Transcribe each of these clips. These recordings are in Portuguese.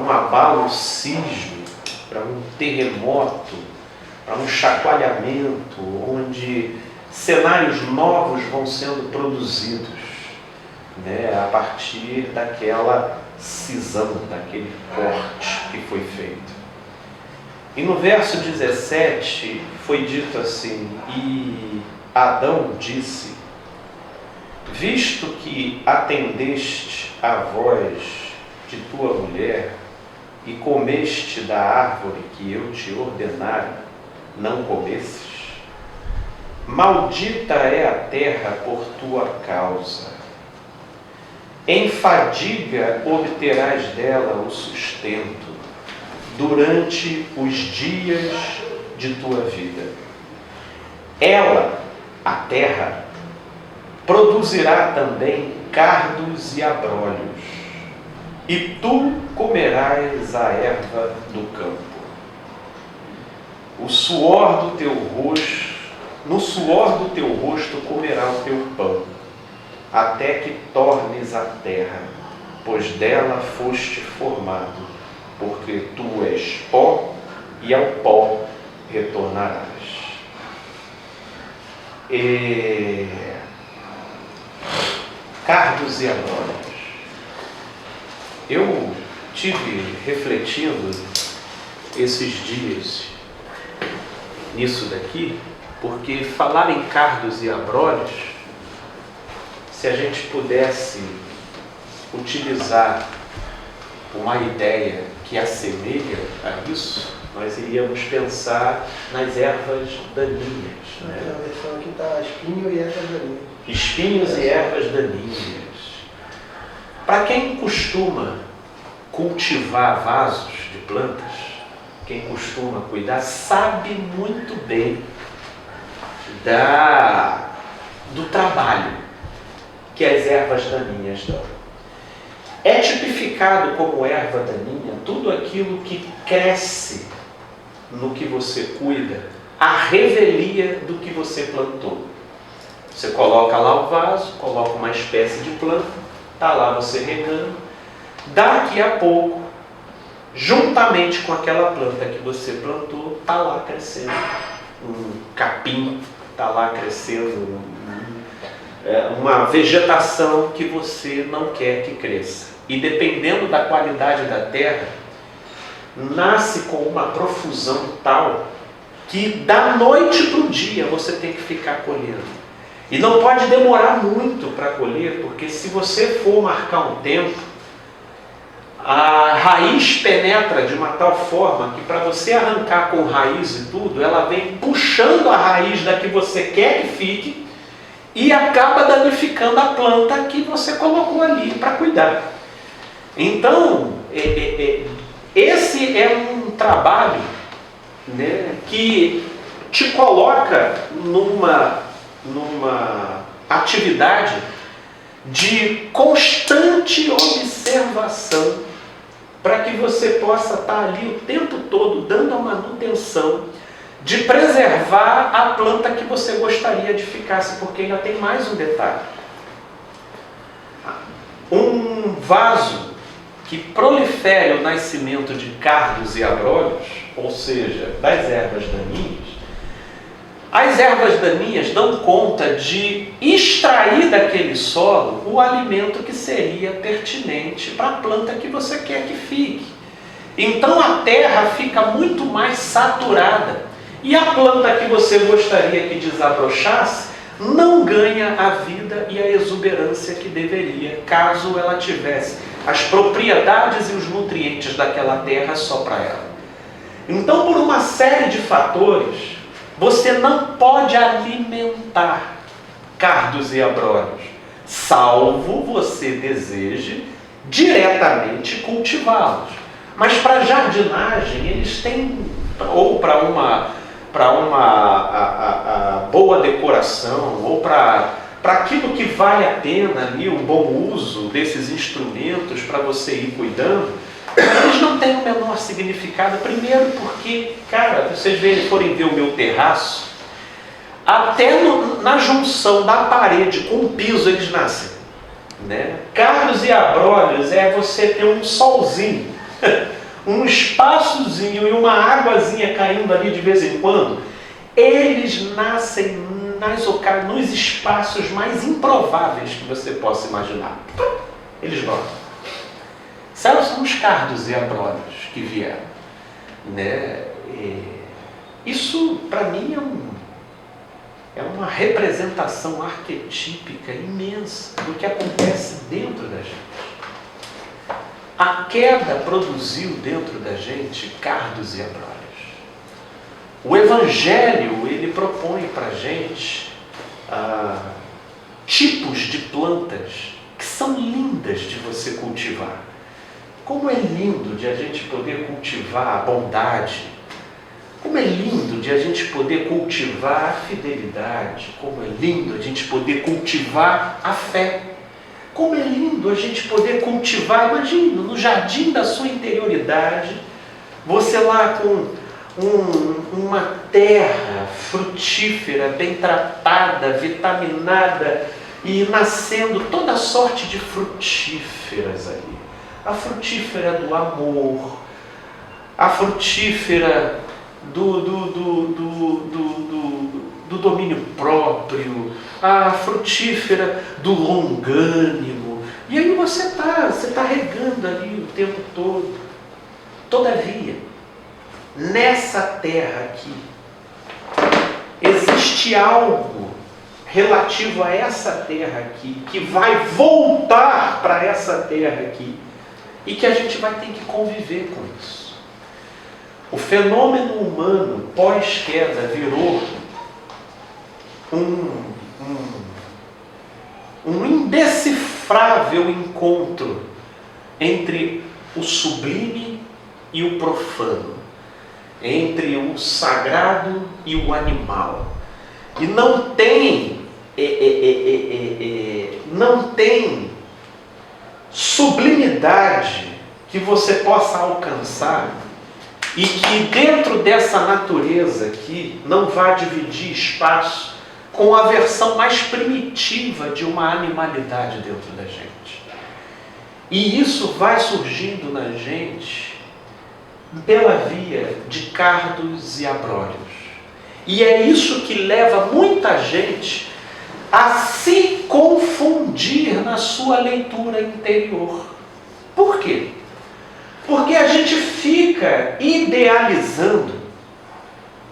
um abalo sísmico, para um terremoto, para um chacoalhamento, onde cenários novos vão sendo produzidos, né, a partir daquela cisão, daquele corte que foi feito. E no verso 17 foi dito assim: e Adão disse: visto que atendeste à voz de tua mulher e comeste da árvore que eu te ordenara, não comesses, maldita é a terra por tua causa. Em fadiga obterás dela o sustento durante os dias de tua vida. Ela, a terra, produzirá também cardos e abrolhos, e tu comerás a erva do campo. No suor do teu rosto comerá o teu pão, até que tornes a terra, pois dela foste formado, porque tu és pó, e ao pó retornarás. Cardos e abrolhos. Eu tive refletindo esses dias nisso daqui, porque falar em cardos e abrolhos, se a gente pudesse utilizar uma ideia que assemelha a isso, nós iríamos pensar nas ervas daninhas. Né? A versão aqui está espinho e ervas daninhas. Espinhos e ervas daninhas. Para quem costuma cultivar vasos de plantas, quem costuma cuidar, sabe muito bem do trabalho que as ervas daninhas dão. É tipificado como erva daninha tudo aquilo que cresce no que você cuida, à revelia do que você plantou. Você coloca lá o vaso, coloca uma espécie de planta, está lá você regando, daqui a pouco, juntamente com aquela planta que você plantou, está lá crescendo um capim, está lá crescendo uma vegetação que você não quer que cresça. E dependendo da qualidade da terra, nasce com uma profusão tal que da noite para o dia você tem que ficar colhendo. E não pode demorar muito para colher, porque se você for marcar um tempo, a raiz penetra de uma tal forma que para você arrancar com raiz e tudo, ela vem puxando a raiz da que você quer que fique e acaba danificando a planta que você colocou ali para cuidar. Então, esse é um trabalho, né, que te coloca numa atividade de constante observação, para que você possa estar ali o tempo todo dando a manutenção de preservar a planta que você gostaria de ficasse, porque ainda tem mais um detalhe. Um vaso que prolifere o nascimento de cardos e abrolhos, ou seja, das ervas daninhas, as ervas daninhas dão conta de extrair daquele solo o alimento que seria pertinente para a planta que você quer que fique. Então a terra fica muito mais saturada e a planta que você gostaria que desabrochasse não ganha a vida e a exuberância que deveria, caso ela tivesse as propriedades e os nutrientes daquela terra só para ela. Então, por uma série de fatores, você não pode alimentar cardos e abrolhos, salvo você deseje diretamente cultivá-los. Mas para jardinagem, eles têm, ou para uma boa decoração, ou para aquilo que vale a pena ali, o bom uso desses instrumentos para você ir cuidando, eles não têm o menor significado. Primeiro porque, cara, vocês forem ver o meu terraço, até na junção da parede com o piso eles nascem, né? Cardos e abrolhos é você ter um solzinho um espaçozinho e uma águazinha caindo ali de vez em quando, eles nascem nos espaços mais improváveis que você possa imaginar. Eles brotam. São os cardos e abrolhos que vieram. Né? Isso, para mim, é uma representação arquetípica imensa do que acontece dentro da gente. A queda produziu dentro da gente cardos e abrolhos. O Evangelho, ele propõe para a gente tipos de plantas que são lindas de você cultivar. Como é lindo de a gente poder cultivar a bondade. Como é lindo de a gente poder cultivar a fidelidade. Como é lindo a gente poder cultivar a fé. Como é lindo a gente poder cultivar, imagina, no jardim da sua interioridade, você lá com uma terra frutífera, bem tratada, vitaminada e nascendo toda sorte de frutíferas ali. A frutífera do amor, a frutífera do domínio próprio, a frutífera do longânimo. E aí você está regando ali o tempo todo. Todavia, nessa terra aqui, existe algo relativo a essa terra aqui, que vai voltar para essa terra aqui, e que a gente vai ter que conviver com isso. O fenômeno humano pós-queda virou um indecifrável encontro entre o sublime e o profano, entre o sagrado e o animal. E não tem sublimidade que você possa alcançar e que dentro dessa natureza aqui não vá dividir espaço com a versão mais primitiva de uma animalidade dentro da gente. E isso vai surgindo na gente pela via de cardos e abrolhos. E é isso que leva muita gente a se confundir na sua leitura interior. Por quê? Porque a gente fica idealizando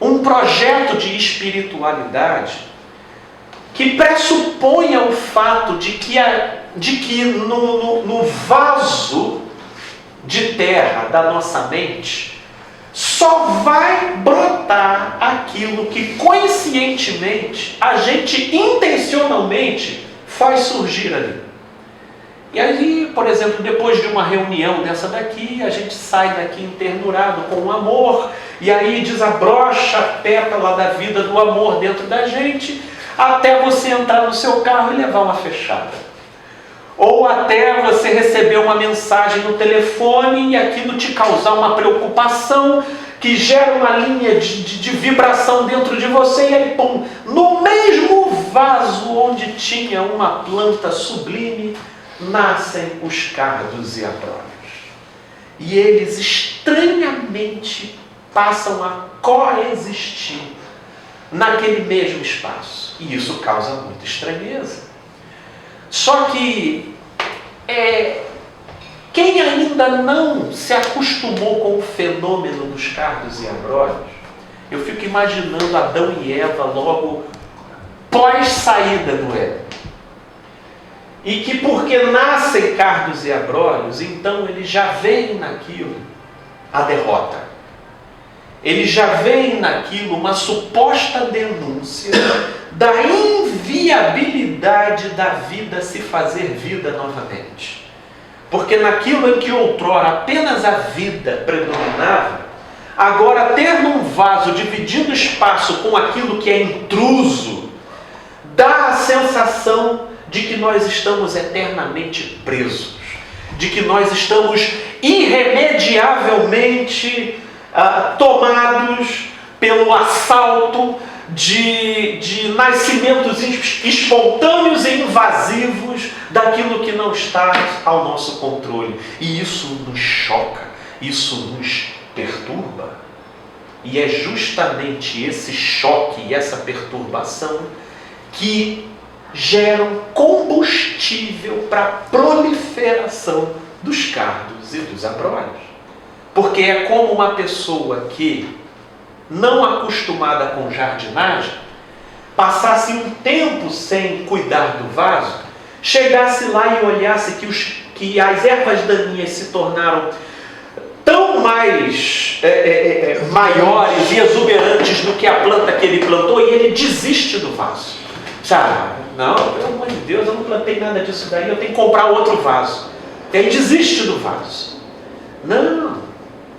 um projeto de espiritualidade que pressuponha o fato de que no vaso de terra da nossa mente só vai brotar aquilo que conscientemente a gente intencionalmente faz surgir ali. E aí, por exemplo, depois de uma reunião dessa daqui, a gente sai daqui internurado com o amor, e aí desabrocha a pétala da vida do amor dentro da gente, até você entrar no seu carro e levar uma fechada. Ou até você receber uma mensagem no telefone e aquilo te causar uma preocupação que gera uma linha de vibração dentro de você, e aí, pum, no mesmo vaso onde tinha uma planta sublime, nascem os cardos e abrolhos. E eles estranhamente passam a coexistir naquele mesmo espaço. E isso causa muita estranheza. Só que quem ainda não se acostumou com o fenômeno dos cardos e abrolhos, eu fico imaginando Adão e Eva logo pós-saída do Éden. E que porque nascem cardos e abrolhos, então eles já veem naquilo a derrota. Eles já veem naquilo uma suposta denúncia da inviabilidade da vida se fazer vida novamente. Porque naquilo em que outrora apenas a vida predominava, agora ter num vaso dividindo espaço com aquilo que é intruso, dá a sensação de que nós estamos eternamente presos, de que nós estamos irremediavelmente tomados pelo assalto de nascimentos espontâneos e invasivos daquilo que não está ao nosso controle. E isso nos choca, isso nos perturba, e é justamente esse choque e essa perturbação que geram combustível para a proliferação dos cardos e dos abrolhos. Porque é como uma pessoa que, não acostumada com jardinagem, passasse um tempo sem cuidar do vaso, chegasse lá e olhasse que as ervas daninhas se tornaram tão mais maiores e exuberantes do que a planta que ele plantou, e ele desiste do vaso. Sabe? Não, pelo amor de Deus, eu não plantei nada disso daí, eu tenho que comprar outro vaso. E aí desiste do vaso. Não.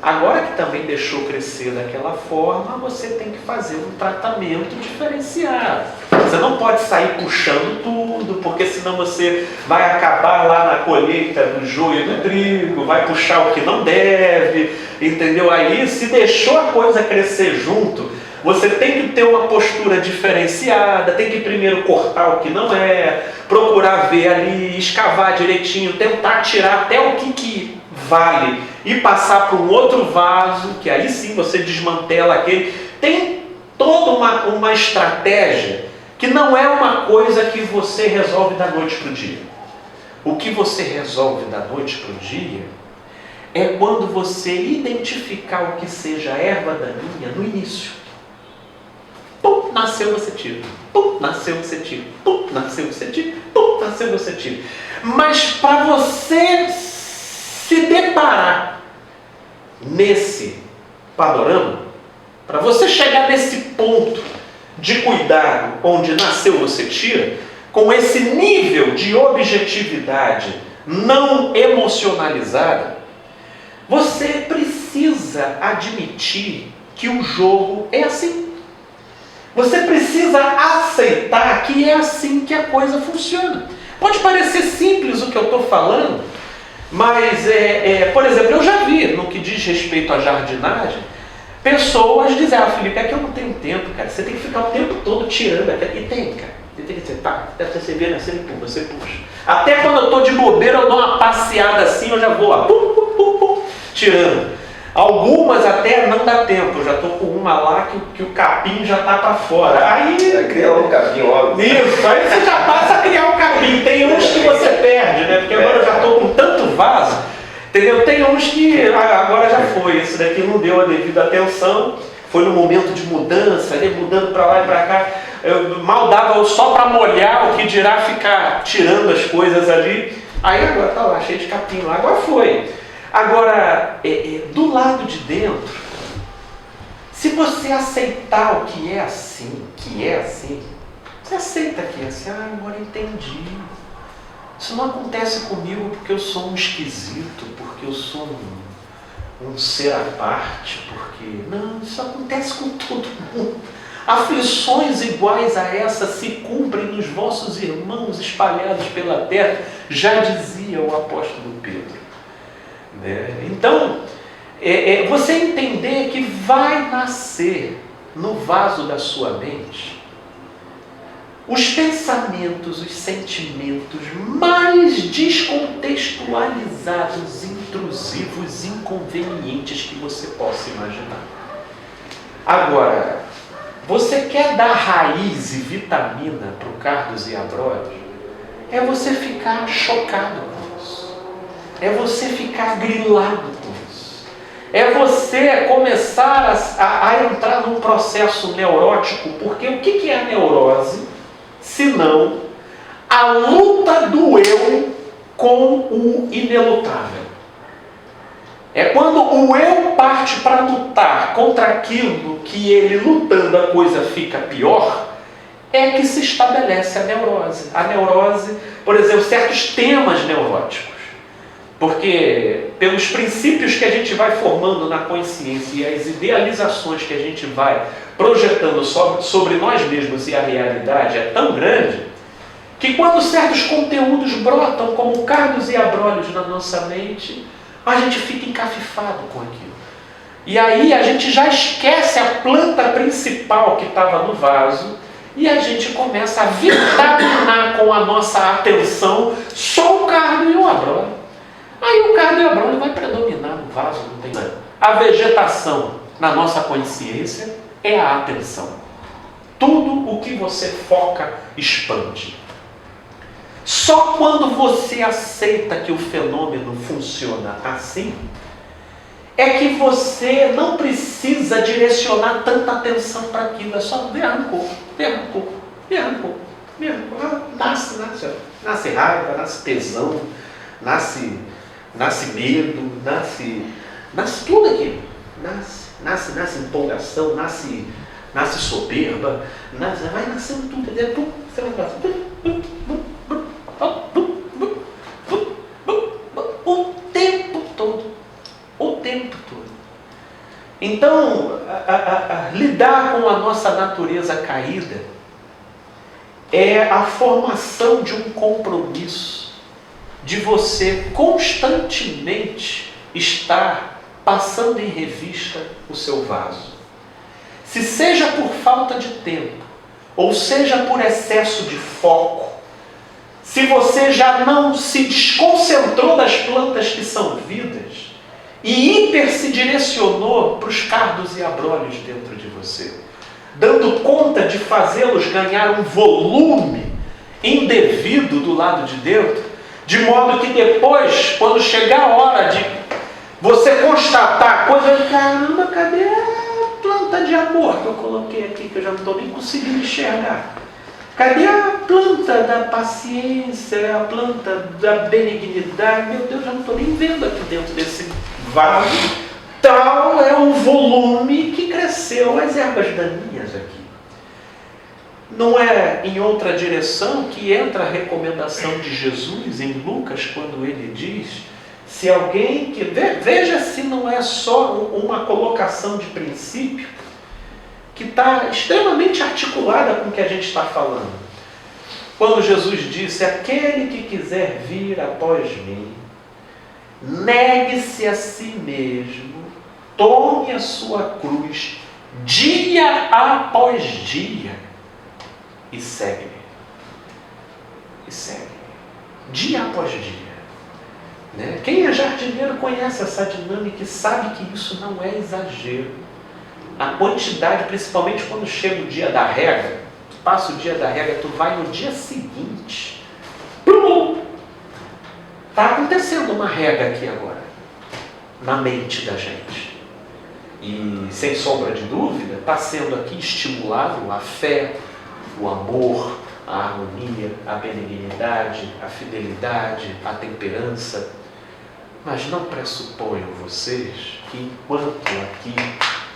Agora que também deixou crescer daquela forma, você tem que fazer um tratamento diferenciado. Você não pode sair puxando tudo, porque senão você vai acabar lá na colheita do joio e do trigo, vai puxar o que não deve, entendeu? Aí, se deixou a coisa crescer junto, você tem que ter uma postura diferenciada, tem que primeiro cortar o que não é, procurar ver ali, escavar direitinho, tentar tirar até o que vale e passar para um outro vaso, que aí sim você desmantela aquele. Tem toda uma estratégia que não é uma coisa que você resolve da noite para o dia. O que você resolve da noite para o dia é quando você identificar o que seja erva daninha no início. Pum, nasceu, você tira. Pum, nasceu, você tira. Pum, nasceu, você tira. Pum, nasceu, você tira. Mas para você se deparar nesse panorama, para você chegar nesse ponto de cuidado onde nasceu, você tira, com esse nível de objetividade não emocionalizada, você precisa admitir que o jogo é assim. Você precisa aceitar que é assim que a coisa funciona. Pode parecer simples o que eu estou falando, mas, por exemplo, eu já vi, no que diz respeito à jardinagem, pessoas dizem: ah, Felipe, é que eu não tenho tempo, cara. Você tem que ficar o tempo todo tirando. E tem, cara. Você tem que dizer, tá, até você ver, você empurra, você puxa. Até quando eu estou de bobeira, eu dou uma passeada assim, eu já vou, ó, pum, pum, pum, pum, tirando. Algumas até não dá tempo, eu já estou com uma lá que o capim já está para fora. Aí vai criar um capim, óbvio. Isso, aí você já passa a criar um capim. Tem uns que você perde, né? Porque agora eu já estou com tanto vaso, entendeu? Tem uns que agora já foi, esse daqui não deu a devida atenção, foi no momento de mudança, né? Mudando para lá e para cá. Eu mal dava só para molhar, o que dirá ficar tirando as coisas ali. Aí agora está lá, cheio de capim lá, agora foi. Agora, do lado de dentro, se você aceitar o que é assim, você aceita que é assim. Ah, agora entendi. Isso não acontece comigo porque eu sou um esquisito, porque eu sou um ser à parte, porque... Não, isso acontece com todo mundo. Aflições iguais a essa se cumprem nos vossos irmãos espalhados pela terra, já dizia o apóstolo Pedro. Então, você entender que vai nascer no vaso da sua mente os pensamentos, os sentimentos mais descontextualizados, intrusivos, inconvenientes que você possa imaginar. Agora, você quer dar raiz e vitamina para o cardos e abrolhos? É você ficar chocado com isso. É você ficar grilado com isso. É você começar a entrar num processo neurótico, porque o que é a neurose? Senão a luta do eu com o inelutável. É quando o eu parte para lutar contra aquilo que ele lutando a coisa fica pior, é que se estabelece a neurose. A neurose, por exemplo, certos temas neuróticos. Porque pelos princípios que a gente vai formando na consciência e as idealizações que a gente vai projetando sobre nós mesmos e a realidade é tão grande, que quando certos conteúdos brotam como cardos e abrolhos na nossa mente, a gente fica encafifado com aquilo. E aí a gente já esquece a planta principal que estava no vaso e a gente começa a vitaminar com a nossa atenção só o cardo e o abrolho. aí o cardo e a brolha vai predominar no vaso, não tem nada. A vegetação na nossa consciência é a atenção. Tudo o que você foca expande. Só quando você aceita que o fenômeno funciona assim, é que você não precisa direcionar tanta atenção para aquilo. É só ver rancor. Nasce raiva, nasce tesão, nasce medo, nasce tudo aquilo. Nasce empolgação, nasce soberba, vai nascendo tudo. Você vai nascer. O tempo todo. Então, lidar com a nossa natureza caída é a formação de um compromisso de você constantemente estar passando em revista o seu vaso. Se seja por falta de tempo, ou seja por excesso de foco, se você já não se desconcentrou das plantas que são vidas e hiper se direcionou para os cardos e abrolhos dentro de você, dando conta de fazê-los ganhar um volume indevido do lado de dentro, de modo que depois, quando chegar a hora de você constatar a coisa, caramba, cadê a planta de amor que eu coloquei aqui, que eu já não estou nem conseguindo enxergar? Cadê a planta da paciência, a planta da benignidade? Meu Deus, já não estou nem vendo aqui dentro desse vaso. Tal é o volume que cresceu as ervas daninhas aqui. Não é em outra direção que entra a recomendação de Jesus em Lucas, quando ele diz, se alguém que... Veja se não é só uma colocação de princípio, que está extremamente articulada com o que a gente está falando. Quando Jesus disse, aquele que quiser vir após mim, negue-se a si mesmo, tome a sua cruz, dia após dia, e segue-me. Dia após dia. Né? Quem é jardineiro conhece essa dinâmica e sabe que isso não é exagero. A quantidade, principalmente quando chega o dia da rega, tu passa o dia da rega, tu vai no dia seguinte. Está acontecendo uma rega aqui agora, na mente da gente. E, sem sombra de dúvida, está sendo aqui estimulado a fé, o amor, a harmonia, a benignidade, a fidelidade, a temperança. Mas não pressuponham vocês que enquanto aqui,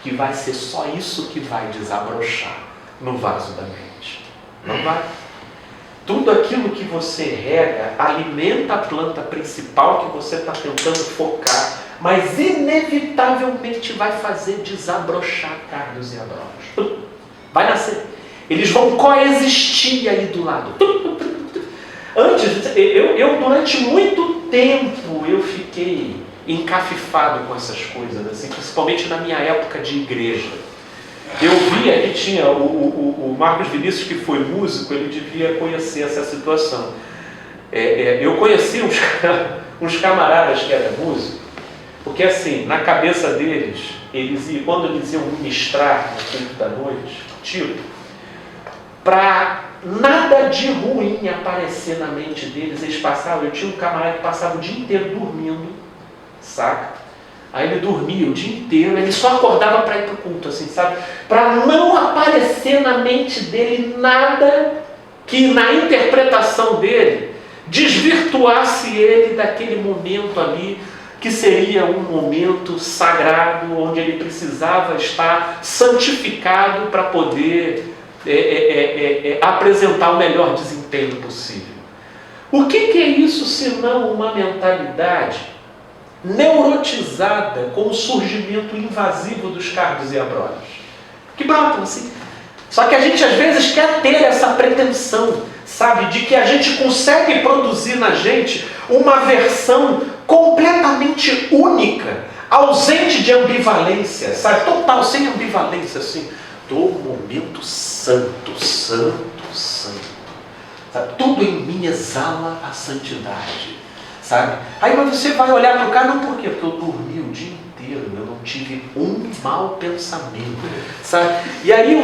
que vai ser só isso que vai desabrochar no vaso da mente. Não vai. Tudo aquilo que você rega alimenta a planta principal que você está tentando focar, mas inevitavelmente vai fazer desabrochar cardos e abrolhos. Vai nascer. Eles vão coexistir aí do lado. Antes, eu durante muito tempo eu fiquei encafifado com essas coisas, assim, principalmente na minha época de igreja. Eu via que tinha o Marcos Vinícius, que foi músico, ele devia conhecer essa situação. Eu conheci uns camaradas que eram músicos, porque assim, na cabeça deles, quando eles iam ministrar no culto da noite, para nada de ruim aparecer na mente deles, eu tinha um camarada que passava o dia inteiro dormindo, saca? Aí ele dormia o dia inteiro, ele só acordava para ir para o culto, assim, sabe? Para não aparecer na mente dele nada que na interpretação dele desvirtuasse ele daquele momento ali, que seria um momento sagrado, onde ele precisava estar santificado para poder apresentar o melhor desempenho possível. O que é isso senão uma mentalidade neurotizada com o surgimento invasivo dos cardos e abrolhos? Que brotam assim. Só que a gente às vezes quer ter essa pretensão, sabe, de que a gente consegue produzir na gente uma versão completamente única, ausente de ambivalência, sabe, total, sem ambivalência, assim, do momento santo, sabe, tudo em mim exala a santidade. sabe? Aí mas você vai olhar para o cara, não por quê? Porque eu dormi o dia inteiro, eu não tive um mau pensamento, sabe? E aí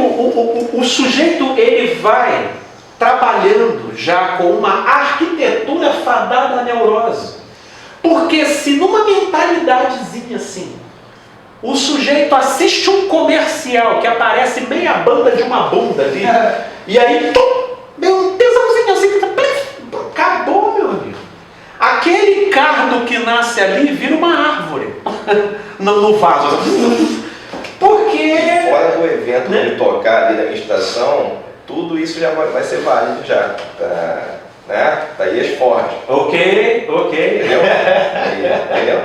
o sujeito, ele vai trabalhando já com uma arquitetura fadada à neurose. Porque se numa mentalidadezinha assim, o sujeito assiste um comercial que aparece meia banda de uma bunda ali, e aí deu um tesãozinho assim, acabou, meu amigo. Aquele cardo que nasce ali vira uma árvore no vaso. Porque... E fora do evento de tocar ali na meditação, tudo isso já vai ser válido já. Né? Daí as fortes. Ok. Entendeu? Entendeu?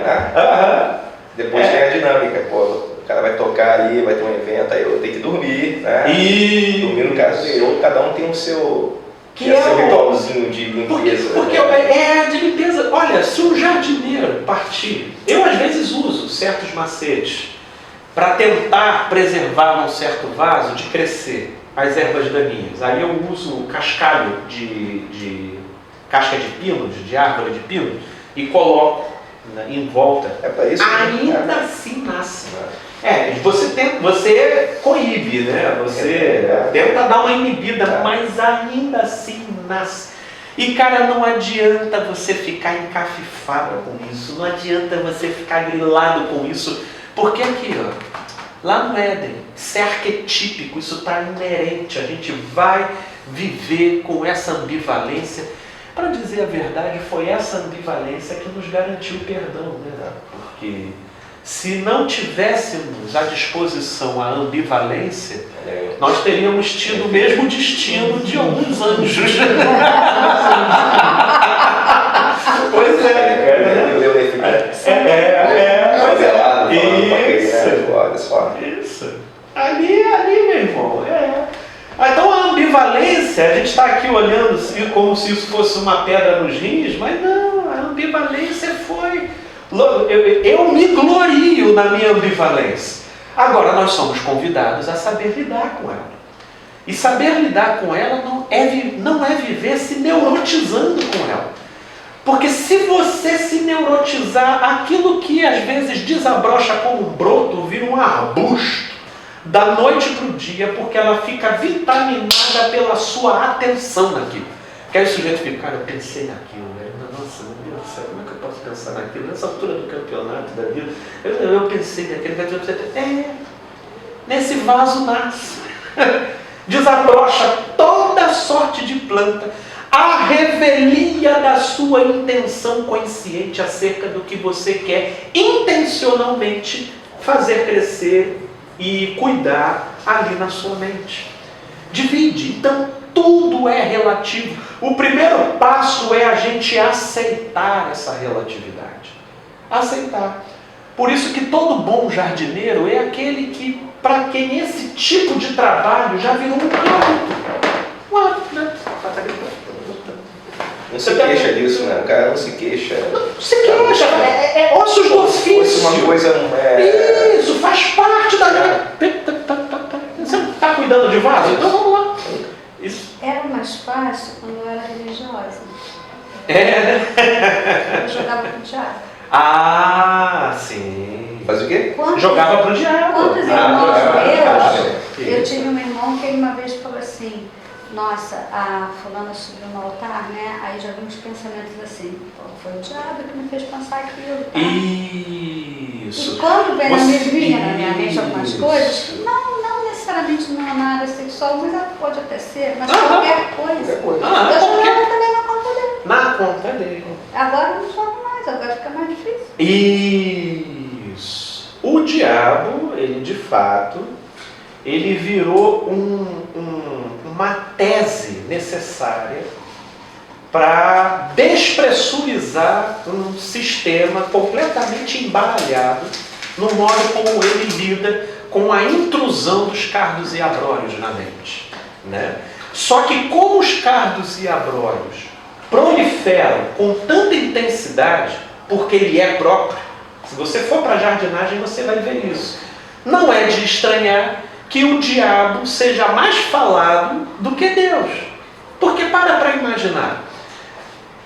Depois tem a dinâmica. Pô, o cara vai tocar ali, vai ter um evento, aí eu tenho que dormir, né? Dormir no caso dele. Cada um tem o seu... seu ritualzinho de limpeza. Porque né? de limpeza. Olha, se um jardineiro partir, eu às vezes uso certos macetes para tentar preservar num certo vaso de crescer as ervas daninhas. Aí eu uso cascalho de casca de pinos, de árvore de pino, e coloco em volta. É para isso. Ainda assim nasce. Você coíbe, né? Você tenta dar uma inibida, mas ainda assim nasce. E cara, não adianta você ficar encafifado com isso, não adianta você ficar grilado com isso, porque aqui, ó, lá no Éden, isso é arquetípico, isso está inerente, a gente vai viver com essa ambivalência. Para dizer a verdade, foi essa ambivalência que nos garantiu o perdão, né? Porque se não tivéssemos à disposição a ambivalência, nós teríamos tido o mesmo destino de alguns anjos. Pois Isso. Ali, meu irmão. Então a ambivalência, a gente está aqui olhando como se isso fosse uma pedra nos rins, mas não, a ambivalência foi... Eu me glorio na minha ambivalência. Agora nós somos convidados a saber lidar com ela. E saber lidar com ela não é viver se neurotizando com ela. Porque se você se neurotizar, aquilo que às vezes desabrocha como um broto, vira um arbusto da noite para o dia, porque ela fica vitaminada pela sua atenção naquilo. Que aí o sujeito fica, cara, eu pensei naquilo, né? Nossa, meu Deus do céu, como é que eu posso pensar naquilo? Nessa altura do campeonato da vida, eu pensei naquilo, nesse vaso nasce, desabrocha toda sorte de planta, a revelia da sua intenção consciente acerca do que você quer intencionalmente fazer crescer e cuidar ali na sua mente. Divide, então tudo é relativo. O primeiro passo é a gente aceitar essa relatividade. Aceitar. Por isso que todo bom jardineiro é aquele que, para quem esse tipo de trabalho já virou um hábito. Um hábito, né? Não se queixa disso, né? O cara não se queixa. Não se queixa, é ossos do ofício. Fosse uma coisa... Isso, faz parte da... Você não está cuidando de vaso? Então vamos lá. Isso. Era mais fácil quando eu era religiosa. Eu jogava pro diabo. Ah, sim. Faz o quê? Jogava pro diabo. Quantos irmãos meus? Eu tive um irmão que ele uma vez falou assim: nossa, a fulana subiu no altar, né? Aí já vi uns pensamentos assim: foi o diabo que me fez pensar aquilo. Tá? Isso. E quando vem na minha mente algumas coisas, que não necessariamente não é na área sexual, mas ela pode até ser, mas qualquer coisa. Eu jogava também na conta dele. Na conta dele. Agora não jogo mais, agora fica mais difícil. Isso. O diabo, ele de fato, ele virou uma tese necessária para despressurizar um sistema completamente embaralhado no modo como ele lida com a intrusão dos cardos e abrórios na mente, né? Só que como os cardos e abrórios proliferam com tanta intensidade, porque ele é próprio, se você for para a jardinagem você vai ver isso, não é de estranhar que o diabo seja mais falado do que Deus. Porque para imaginar,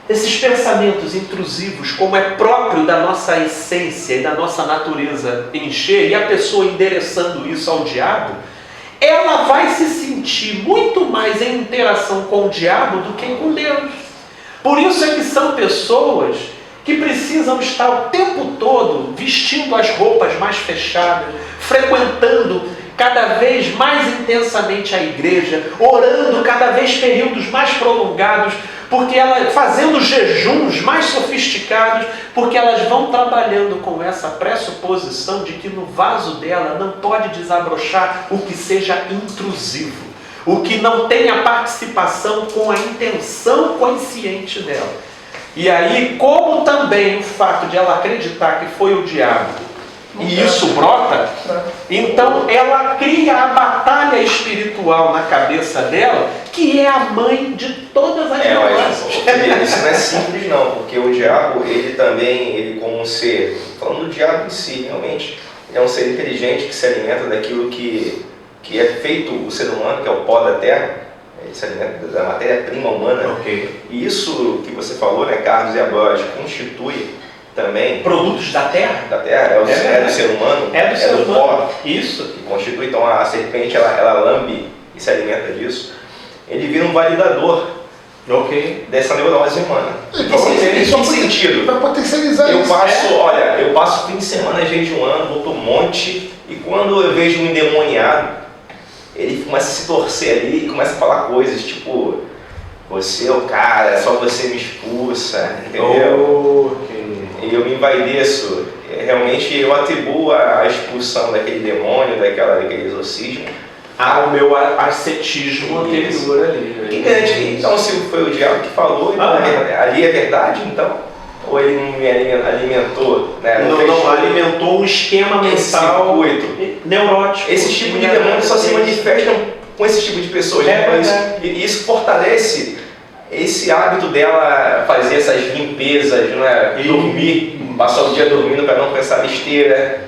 esses pensamentos intrusivos, como é próprio da nossa essência e da nossa natureza encher, e a pessoa endereçando isso ao diabo, ela vai se sentir muito mais em interação com o diabo do que com Deus. Por isso é que são pessoas que precisam estar o tempo todo vestindo as roupas mais fechadas, frequentando cada vez mais intensamente a igreja, orando cada vez períodos mais prolongados, porque fazendo jejuns mais sofisticados, porque elas vão trabalhando com essa pressuposição de que no vaso dela não pode desabrochar o que seja intrusivo, o que não tenha participação com a intenção consciente dela. E aí, como também o fato de ela acreditar que foi o diabo, e isso brota, então ela cria a batalha espiritual na cabeça dela, que é a mãe de todas as neuroses. Isso não é simples não, porque o diabo, ele como um ser, falando do diabo em si, realmente, ele é um ser inteligente que se alimenta daquilo que é feito o ser humano, que é o pó da terra, ele se alimenta da matéria-prima humana. Okay. E isso que você falou, né, Carlos e Abad, constitui também produtos da terra? Da terra, é do ser humano, é do pó. Isso. Que constitui, então a serpente ela lambe e se alimenta disso. Ele vira um validador dessa neurose humana. Em que sentido? Para potencializar isso. Eu passo fim de semana jejuando, vou pro monte, e quando eu vejo um endemoniado, ele começa a se torcer ali e começa a falar coisas tipo: você é o cara, só você me expulsa, entendeu? E eu me envaideço. Realmente eu atribuo a expulsão daquele demônio, daquele exorcismo, ao meu ascetismo anterior ali. Então, se foi o diabo que falou, então, ali é verdade, então? Ou ele não me alimentou? Né? Não alimentou um esquema mental neurótico. Esse tipo de demônio só se manifestam com esse tipo de pessoas. E isso fortalece esse hábito dela fazer essas limpezas, né? Dormir, passar o dia dormindo para não pensar besteira,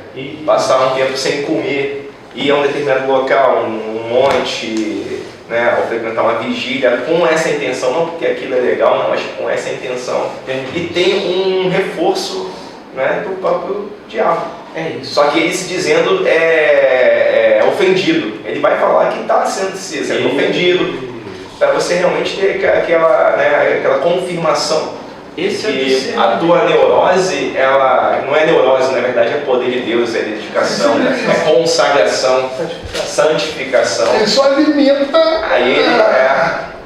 passar um tempo sem comer, ir a um determinado local, um monte, né? Ou frequentar uma vigília com essa intenção, não porque aquilo é legal, não, mas com essa intenção. E tem um reforço, né, do próprio diabo. É isso. Só que ele se dizendo ofendido. Ele vai falar que está sendo ofendido, para você realmente ter aquela confirmação que a tua neurose, ela não é neurose, na verdade é poder de Deus, é dedicação, é consagração, santificação. Ele só alimenta.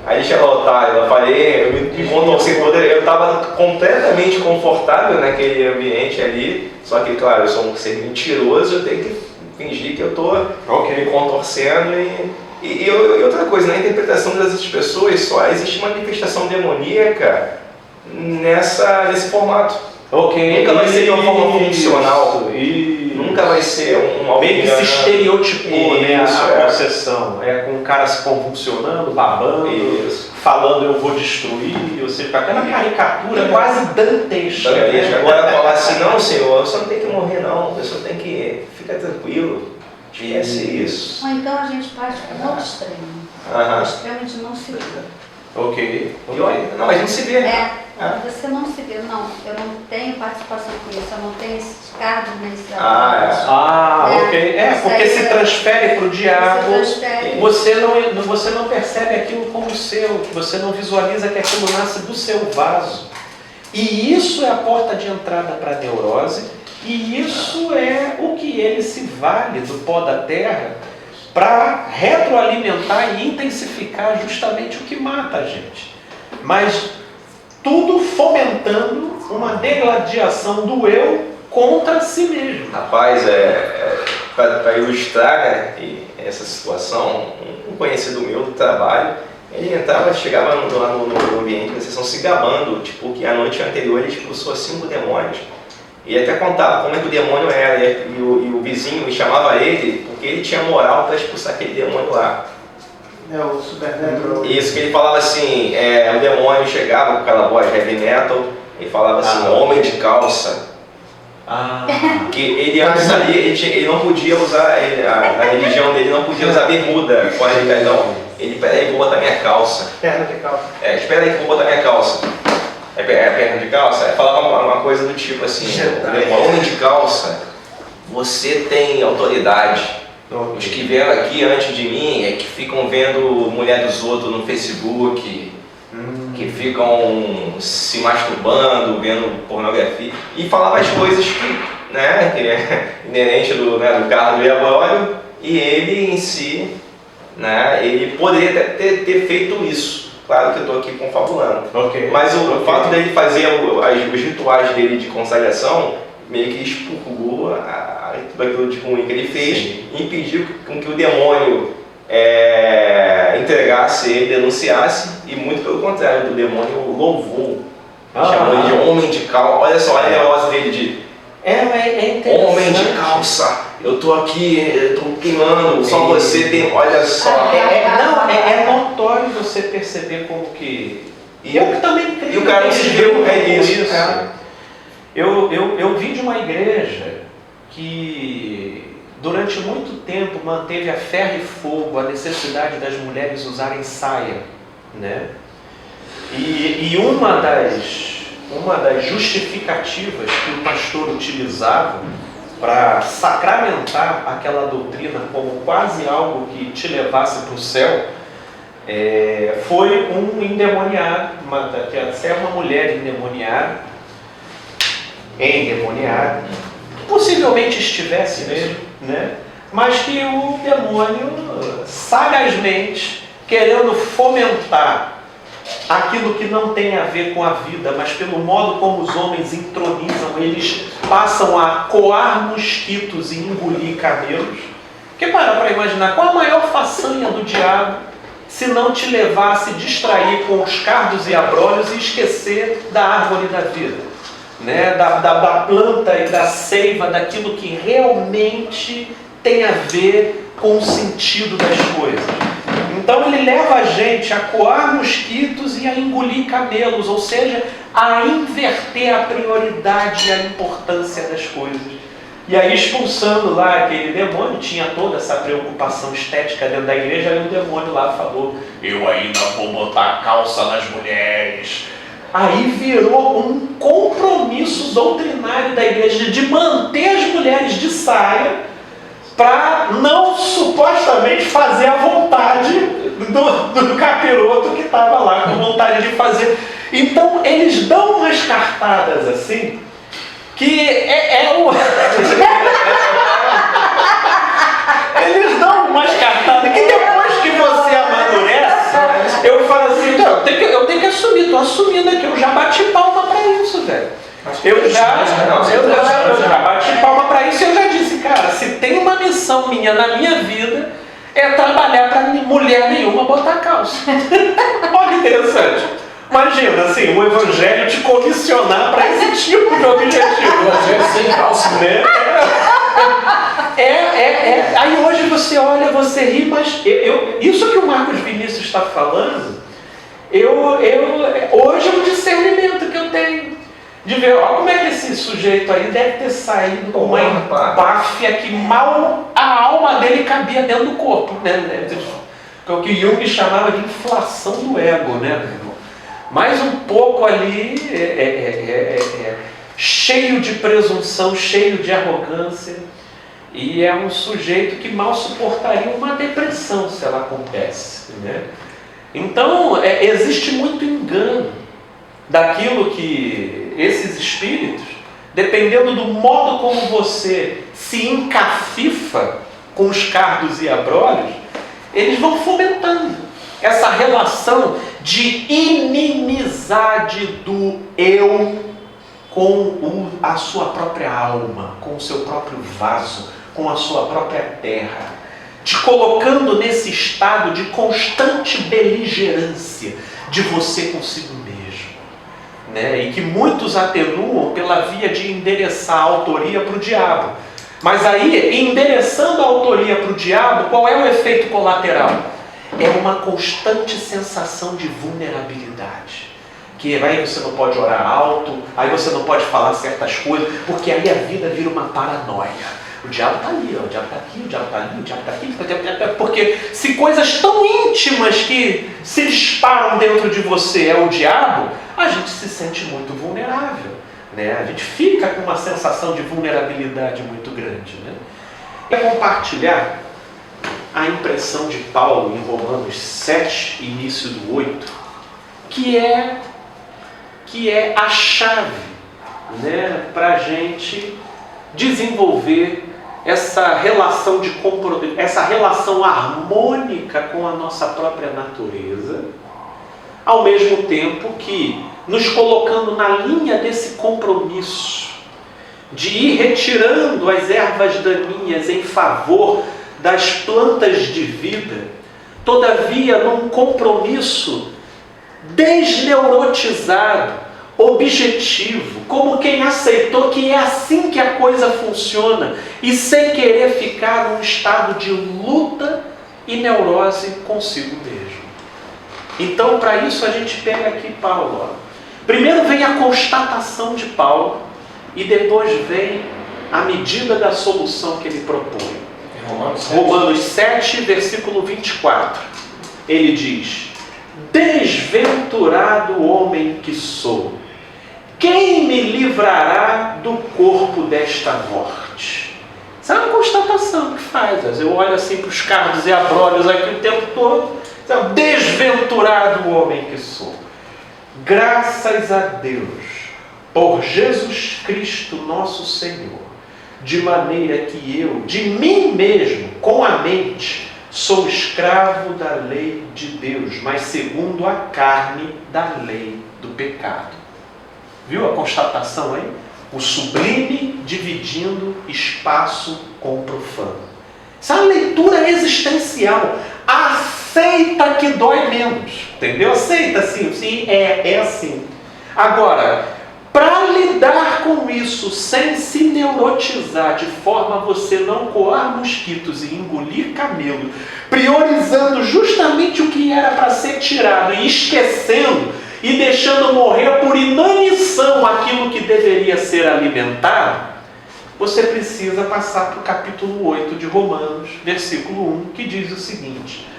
Aí chega o otário, eu falei, eu me contorci todo, eu estava completamente confortável naquele ambiente ali, só que, claro, eu sou um ser mentiroso, eu tenho que fingir que eu estou me contorcendo e outra coisa, na interpretação dessas pessoas só existe manifestação demoníaca nesse formato. Nunca vai ser de uma forma funcional. Nunca vai ser um meio que se estereotipou, né, a possessão. Com o cara se convulsionando, babando, falando eu vou destruir, ou seja, com aquela caricatura quase dantesca. Agora falar assim, não senhor, você não tem que morrer não, você tem que ficar tranquilo. Esquece isso. Ou então a gente parte para o outro extremo. O extremo de não se ver. Não, mas não se vê. Você não se vê, não. Eu não tenho participação com isso, eu não tenho esses cargos nesse porque se transfere para o diabo, você não percebe aquilo como seu, você não visualiza que aquilo nasce do seu vaso. E isso é a porta de entrada para a neurose, e isso é o que ele se vale do pó da terra para retroalimentar e intensificar justamente o que mata a gente. Mas tudo fomentando uma degladiação do eu contra si mesmo. Rapaz, para ilustrar, né, essa situação, um conhecido meu do trabalho, ele chegava no ambiente da sessão se gabando, tipo, que a noite anterior ele expulsou 5 demônios. E até contava como é que o demônio era, e o vizinho chamava ele porque ele tinha moral para expulsar aquele demônio lá. O Supernatural. Isso, que ele falava assim, o demônio chegava com aquela voz heavy metal e falava assim, homem de calça. Que ele antes ali, ele não podia usar, a religião dele não podia usar bermuda. Então, peraí, vou botar minha calça. Perna de calça. Espera aí que eu vou botar minha calça. É perna de calça? Falava uma coisa do tipo assim, homem de calça, você tem autoridade. Os que vieram aqui antes de mim que ficam vendo mulher dos outros no Facebook, que ficam se masturbando, vendo pornografia, e falava as coisas que é inerente do Carlos Diabório, e ele em si, ele poderia ter feito isso. Claro que eu estou aqui confabulando. Mas o fato dele fazer os rituais dele de consagração meio que expurgou tudo aquilo de ruim que ele fez. Sim. E impediu com que o demônio entregasse ele, denunciasse, e muito pelo contrário, o demônio louvou, chamou ele de homem de calça. Olha só a negócio dele de homem de calça, eu tô aqui, eu tô queimando, só você tem, olha só. É notório você perceber como que... Eu também creio. E o cara se deu isso. Eu vim de uma igreja que durante muito tempo manteve a ferro e fogo a necessidade das mulheres usarem saia, né? E uma das justificativas que o pastor utilizava para sacramentar aquela doutrina como quase algo que te levasse para o céu, foi um endemoniado, uma mulher endemoniada, possivelmente estivesse mesmo, né? Mas que o demônio, sagazmente, querendo fomentar aquilo que não tem a ver com a vida, mas pelo modo como os homens entronizam, eles passam a coar mosquitos e engolir camelos. Porque para imaginar, qual a maior façanha do diabo se não te levar a se distrair com os cardos e abrolhos e esquecer da árvore da vida, né? da planta e da seiva, daquilo que realmente tem a ver com o sentido das coisas. Então ele leva a gente a coar mosquitos e a engolir camelos, ou seja, a inverter a prioridade e a importância das coisas. E aí, expulsando lá aquele demônio, tinha toda essa preocupação estética dentro da igreja, aí o demônio lá falou: eu ainda vou botar calça nas mulheres. Aí virou um compromisso doutrinário da igreja de manter as mulheres de saia para não supostamente fazer a vontade do capiroto que estava lá com vontade de fazer. Então eles dão umas cartadas assim, que eles dão umas cartadas que depois que você amadurece, eu falo assim, eu tenho que assumir, estou assumindo aqui, eu já bati palma para isso, velho. Eu já bati palma para isso e eu já disse, cara, se tem uma missão minha na minha vida, é trabalhar para mulher nenhuma botar calça. Olha que interessante. Imagina, assim, o evangelho te comissionar para esse tipo de objetivo. O evangelho sem calça, né? Aí hoje você olha, você ri, mas isso que o Marcos Vinícius está falando, hoje é um discernimento que eu tenho. De ver, olha como é que esse sujeito aí deve ter saído com uma empáfia que mal a alma dele cabia dentro do corpo, né? O que Jung chamava de inflação do ego, né? Mais um pouco ali, cheio de presunção, cheio de arrogância, e é um sujeito que mal suportaria uma depressão se ela acontece, né? Então, existe muito engano daquilo que esses espíritos, dependendo do modo como você se encafifa com os cardos e abrolhos, eles vão fomentando essa relação de inimizade do eu com a sua própria alma, com o seu próprio vaso, com a sua própria terra, te colocando nesse estado de constante beligerância de você consigo mesmo. Né? E que muitos atenuam pela via de endereçar a autoria para o diabo. Mas aí, endereçando a autoria para o diabo, qual é o efeito colateral? É uma constante sensação de vulnerabilidade. Que aí você não pode orar alto, aí você não pode falar certas coisas, porque aí a vida vira uma paranoia. O diabo está ali, o diabo está aqui, o diabo está ali, o diabo está aqui. Porque se coisas tão íntimas que se disparam dentro de você é o diabo, a gente se sente muito vulnerável, né? A gente fica com uma sensação de vulnerabilidade muito grande, né? Eu vou compartilhar a impressão de Paulo em Romanos 7, início do 8, que é a chave, né, para a gente desenvolver essa relação de compromisso, essa relação harmônica com a nossa própria natureza, ao mesmo tempo que nos colocando na linha desse compromisso de ir retirando as ervas daninhas em favor das plantas de vida, todavia num compromisso desneurotizado, objetivo, como quem aceitou que é assim que a coisa funciona e sem querer ficar num estado de luta e neurose consigo mesmo. Então, para isso a gente pega aqui Paulo. Primeiro vem a constatação de Paulo e depois vem a medida da solução que ele propõe. Romanos 7, versículo 24. Ele diz: desventurado homem que sou, quem me livrará do corpo desta morte? Essa é uma constatação que faz. Eu olho assim para os cardos e abrolhos aqui o tempo todo. Desventurado homem que sou. Graças a Deus, por Jesus Cristo nosso Senhor, de maneira que eu, de mim mesmo, com a mente, sou escravo da lei de Deus, mas segundo a carne da lei do pecado. Viu a constatação aí? O sublime dividindo espaço com o profano. Essa é uma leitura existencial. Aceita que dói menos. Entendeu? Aceita sim. Sim, é assim. Agora, para lidar com isso sem se neurotizar, de forma a você não coar mosquitos e engolir camelo, priorizando justamente o que era para ser tirado e esquecendo e deixando morrer por inanição aquilo que deveria ser alimentado, você precisa passar para o capítulo 8 de Romanos, versículo 1, que diz o seguinte: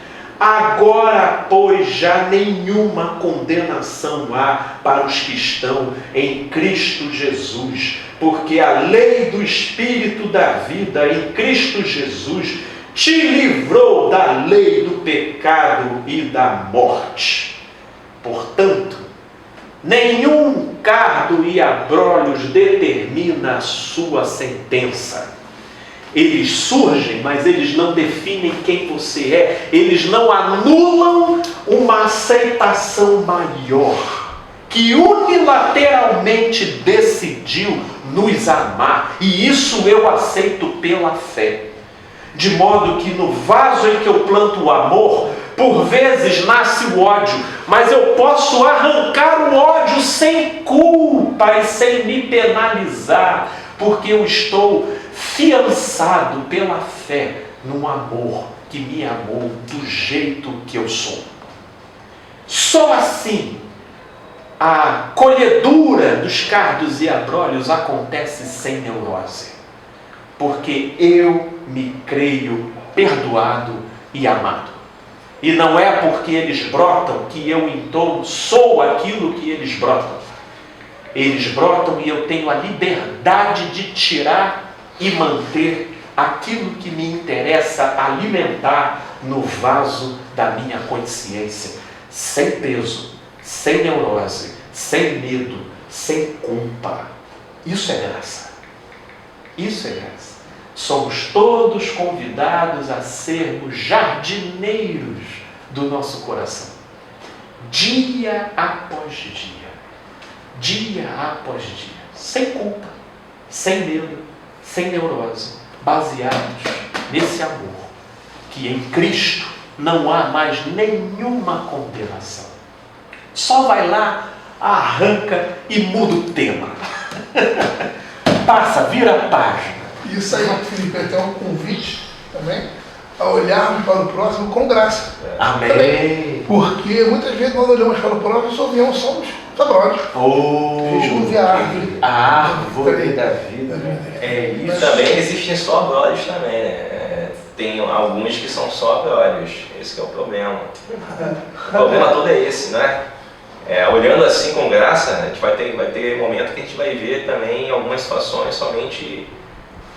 agora, pois, já nenhuma condenação há para os que estão em Cristo Jesus, porque a lei do Espírito da vida em Cristo Jesus te livrou da lei do pecado e da morte. Portanto, nenhum cardo e abrolhos determina a sua sentença. Eles surgem, mas eles não definem quem você é. Eles não anulam uma aceitação maior, que unilateralmente decidiu nos amar. E isso eu aceito pela fé. De modo que no vaso em que eu planto o amor, por vezes nasce o ódio, mas eu posso arrancar o ódio sem culpa e sem me penalizar, porque eu estou fiançado pela fé num amor que me amou do jeito que eu sou. Só assim a colhedura dos cardos e abrolhos acontece sem neurose, porque eu me creio perdoado e amado. E não é porque eles brotam que eu então sou aquilo que eles brotam. Eles brotam e eu tenho a liberdade de tirar e manter aquilo que me interessa alimentar no vaso da minha consciência, sem peso, sem neurose, sem medo, sem culpa. Isso é graça. Isso é graça. Somos todos convidados a sermos jardineiros do nosso coração, dia após dia após dia, sem culpa, sem medo, sem neurose, baseados nesse amor, que em Cristo não há mais nenhuma condenação. Só vai lá, arranca e muda o tema. Passa, vira a página. Isso aí, Felipe, até um convite também a olharmos para o próximo com graça. Amém. Também, porque muitas vezes nós olhamos para o próximo e só vemos somos sabrosos. A gente não vê a árvore. A árvore da vida. É isso. Também existem só abrolhos também, né? tem alguns que são só abrolhos, esse que é o problema. O problema todo é esse, né? Olhando assim com graça, a gente vai ter momento que a gente vai ver também em algumas situações somente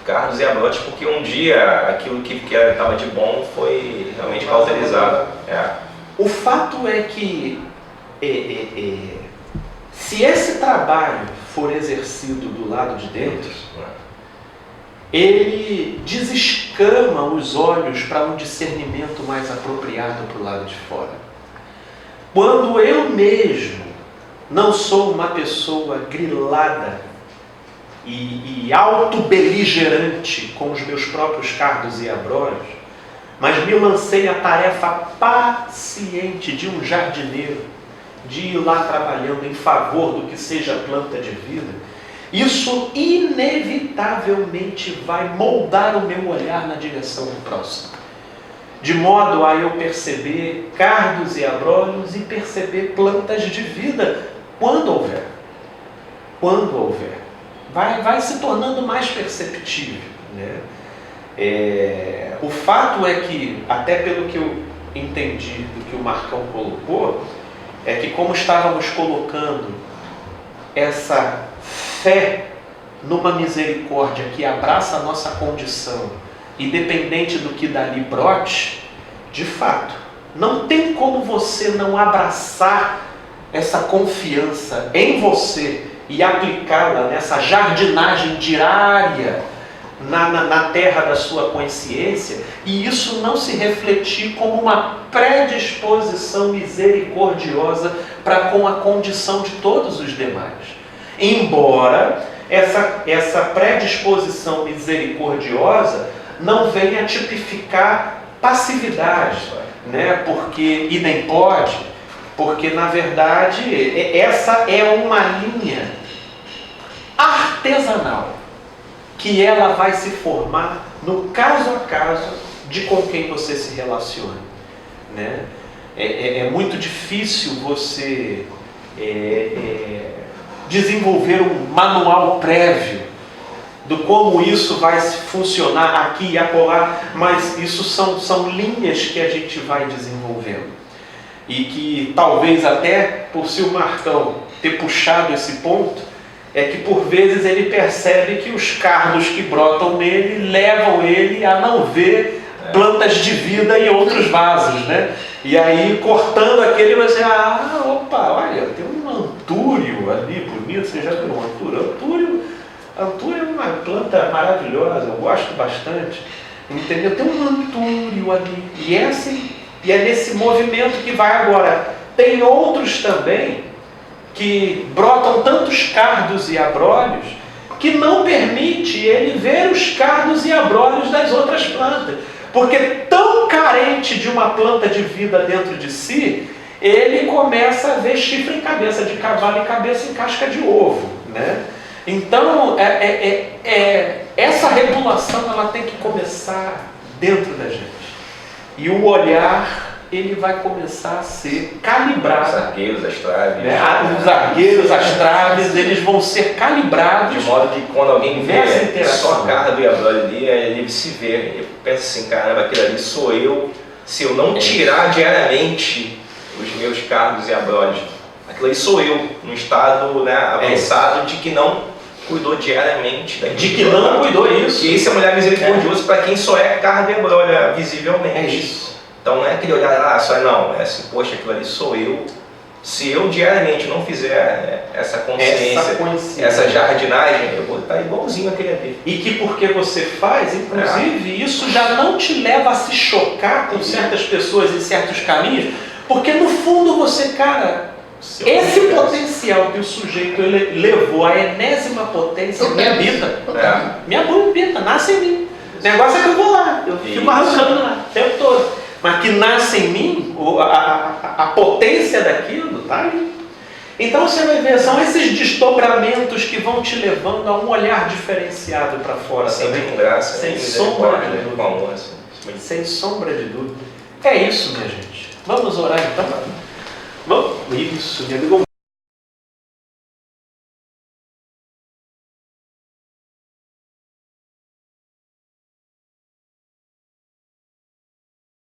cardos e abrolhos, porque um dia aquilo que estava de bom foi realmente cauterizado. O fato é que se esse trabalho for exercido do lado de dentro, ele desescama os olhos para um discernimento mais apropriado para o lado de fora. Quando eu mesmo não sou uma pessoa grilada e auto-beligerante com os meus próprios cardos e abrolhos, mas me lancei a tarefa paciente de um jardineiro, de ir lá trabalhando em favor do que seja planta de vida, isso inevitavelmente vai moldar o meu olhar na direção do próximo. De modo a eu perceber cardos e abrolhos e perceber plantas de vida quando houver. Quando houver. Vai se tornando mais perceptível, né? O fato é que, até pelo que eu entendi do que o Marcão colocou, é que como estávamos colocando essa fé numa misericórdia que abraça a nossa condição, independente do que dali brote, de fato, não tem como você não abraçar essa confiança em você e aplicá-la nessa jardinagem diária na terra da sua consciência, e isso não se refletir como uma predisposição misericordiosa para com a condição de todos os demais. Embora essa predisposição misericordiosa não venha tipificar passividade, né? E nem pode, porque na verdade essa é uma linha artesanal que ela vai se formar no caso a caso de com quem você se relaciona, né? É muito difícil você desenvolver um manual prévio do como isso vai funcionar aqui e acolá, mas isso são linhas que a gente vai desenvolvendo. E que talvez até por se o Marcão ter puxado esse ponto, é que por vezes ele percebe que os cardos que brotam nele levam ele a não ver plantas de vida em outros vasos, né? E aí, cortando aquele, você opa, olha, tem um antúrio ali bonito, você já viu um antúrio? Antúrio é uma planta maravilhosa, eu gosto bastante, entendeu? Tem um antúrio ali, e é nesse movimento que vai agora. Tem outros também que brotam tantos cardos e abrolhos que não permite ele ver os cardos e abrolhos das outras plantas, porque tão carente de uma planta de vida dentro de si, ele começa a ver chifre em cabeça de cavalo e cabeça em casca de ovo, né? Então, essa regulação ela tem que começar dentro da gente. E o olhar, ele vai começar a ser calibrado. Os argueiros, as traves. Os argueiros, as traves, eles vão ser calibrados. De modo que quando alguém vê só a cardo e abrolho ali, ele se vê, ele pensa assim, caramba, aquilo ali sou eu. Se eu não tirar diariamente os meus cardos e abrolhos, aquilo ali sou eu, num estado avançado de que não cuidou diariamente daquilo. De que não cuidou isso. E esse é um olhar misericordioso para quem só é cardo e abrolho, visivelmente. É isso. Então não é aquele olhar, só não, é assim, poxa, aquilo ali sou eu. Se eu diariamente não fizer essa consciência, essa jardinagem, eu vou estar igualzinho aquele ali. E que porque você faz, inclusive, isso já não te leva a se chocar com certas pessoas em certos caminhos, porque no fundo você, esse potencial que o sujeito levou, a enésima potência, me habita. Me habita, nasce em mim. O negócio é que eu vou lá, eu fico arrancando lá o tempo todo. Mas que nasce em mim, a potência daquilo está ali. Então você vai ver, são esses desdobramentos que vão te levando a um olhar diferenciado para fora também. Com graça, sem sombra de dúvida. Sem sombra de dúvida. É isso, minha gente. Vamos orar então? Vamos? Isso, me amigo.